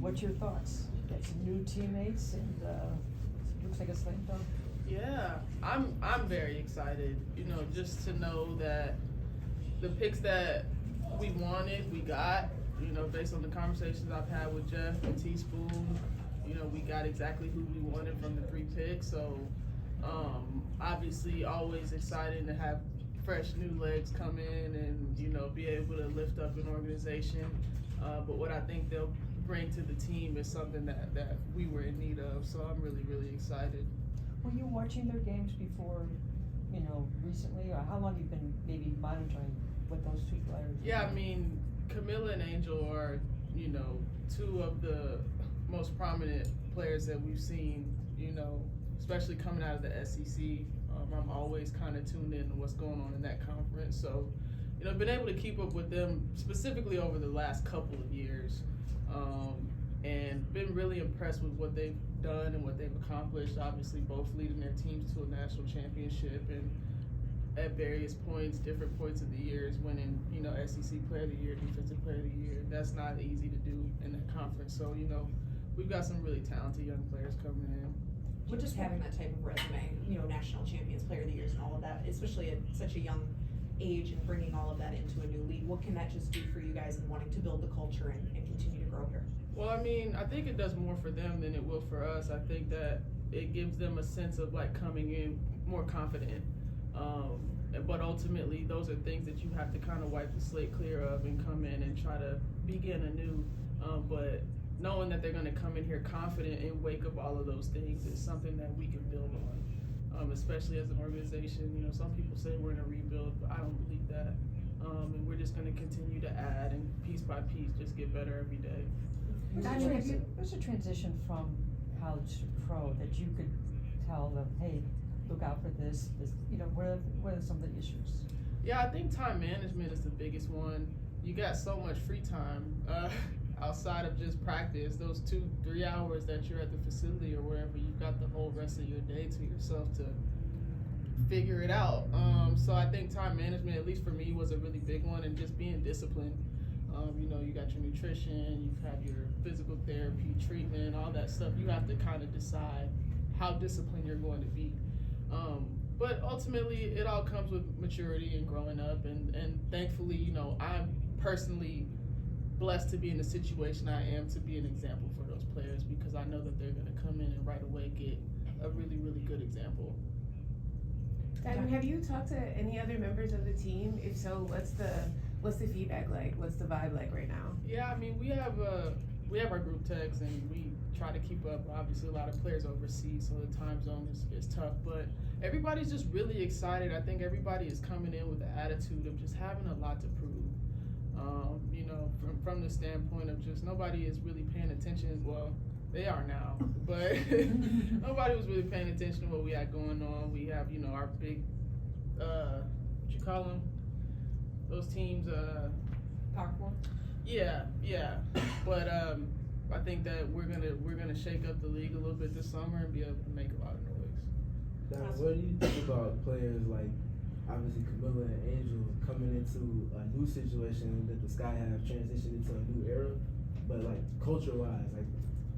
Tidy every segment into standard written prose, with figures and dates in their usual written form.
What's your thoughts? Got some new teammates and looks like a slam dunk. Yeah, I'm very excited. Just to know that the picks that we wanted, we got. Based on the conversations I've had with Jeff and Teaspoon, we got exactly who we wanted from the 3 picks. So, obviously, always excited to have fresh new legs come in and be able to lift up an organization. But what I think they'll bring to the team is something that we were in need of. So I'm really, really excited. Were you watching their games before, recently, or how long you've been maybe monitoring what those 2 players? Yeah, I mean, Camilla and Angel are, 2 of the most prominent players that we've seen, especially coming out of the SEC. I'm always kind of tuned in to what's going on in that conference. So, been able to keep up with them specifically over the last couple of years. And been really impressed with what they've done and what they've accomplished. Obviously, both leading their teams to a national championship and at various points, different points of the years, winning, SEC Player of the Year, Defensive Player of the Year. That's not easy to do in that conference. So, we've got some really talented young players coming in. Well, just having that type of resume, national champions, Player of the Years, and all of that, especially at such a young age and bringing all of that into a new league, what can that just do for you guys in wanting to build the culture and continue to grow here? Well, I mean, I think it does more for them than it will for us. I think that it gives them a sense of coming in more confident. But ultimately, those are things that you have to kind of wipe the slate clear of and come in and try to begin anew. But knowing that they're going to come in here confident and wake up all of those things is something that we can build on, especially as an organization. Some people say we're in a rebuild, but I don't believe that. And we're just going to continue to add and piece by piece just get better every day. What's a transition from college to pro that you could tell them, hey, look out for this, what are some of the issues? Yeah, I think time management is the biggest one. You got so much free time outside of just practice. Those 2-3 hours that you're at the facility or wherever, you've got the whole rest of your day to yourself to figure it out. So I think time management, at least for me, was a really big one, and just being disciplined. You got your nutrition, you have your physical therapy, treatment, all that stuff. You have to kind of decide how disciplined you're going to be. But ultimately, it all comes with maturity and growing up. And thankfully, I'm personally blessed to be in the situation I am to be an example for those players, because I know that they're going to come in and right away get a really, really good example. Diamond, have you talked to any other members of the team? If so, what's the feedback like? What's the vibe like right now? Yeah, I mean, we have our group text and we try to keep up. Obviously, a lot of players overseas, so the time zone is tough. But everybody's just really excited. I think everybody is coming in with the attitude of just having a lot to prove. From the standpoint of just nobody is really paying attention. Well, they are now, but nobody was really paying attention to what we had going on. We have, our big, what you call them? Those teams, Power 4? Yeah. But I think that we're gonna shake up the league a little bit this summer and be able to make a lot of noise. Now, what do you think about players like, obviously, Camilla and Angel coming into a new situation that the Sky have transitioned into a new era, but culture-wise,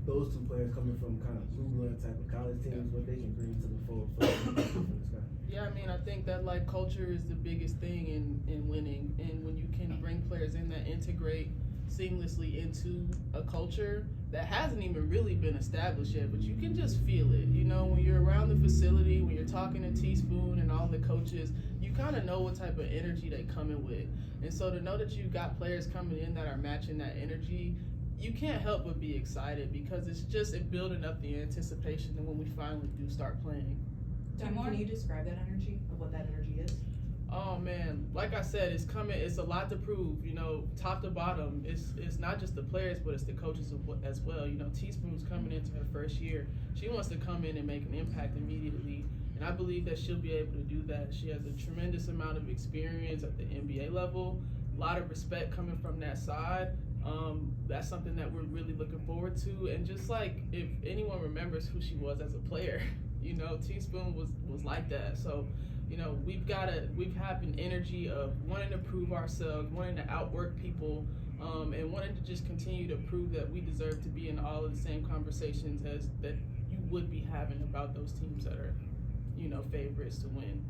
those 2 players coming from kind of blue blood type of college teams, what they can bring to the fold for the Sky? Yeah, I mean, I think that culture is the biggest thing in winning, and when you can bring players in that integrate seamlessly into a culture that hasn't even really been established yet, but you can just feel it. When you're around the facility, when you're talking to Teaspoon and all the coaches, you kind of know what type of energy they come in with. And so to know that you got players coming in that are matching that energy, you can't help but be excited, because it's just building up the anticipation and when we finally do start playing. Can you describe that energy, of what that energy is? Oh man, like I said, it's coming. It's a lot to prove. Top to bottom. It's not just the players, but it's the coaches as well. Teaspoon's coming into her first year. She wants to come in and make an impact immediately, and I believe that she'll be able to do that. She has a tremendous amount of experience at the NBA level. A lot of respect coming from that side. That's something that we're really looking forward to. And just if anyone remembers who she was as a player, Teaspoon was like that. So. We've had an energy of wanting to prove ourselves, wanting to outwork people, and wanted to just continue to prove that we deserve to be in all of the same conversations as that you would be having about those teams that are, favorites to win.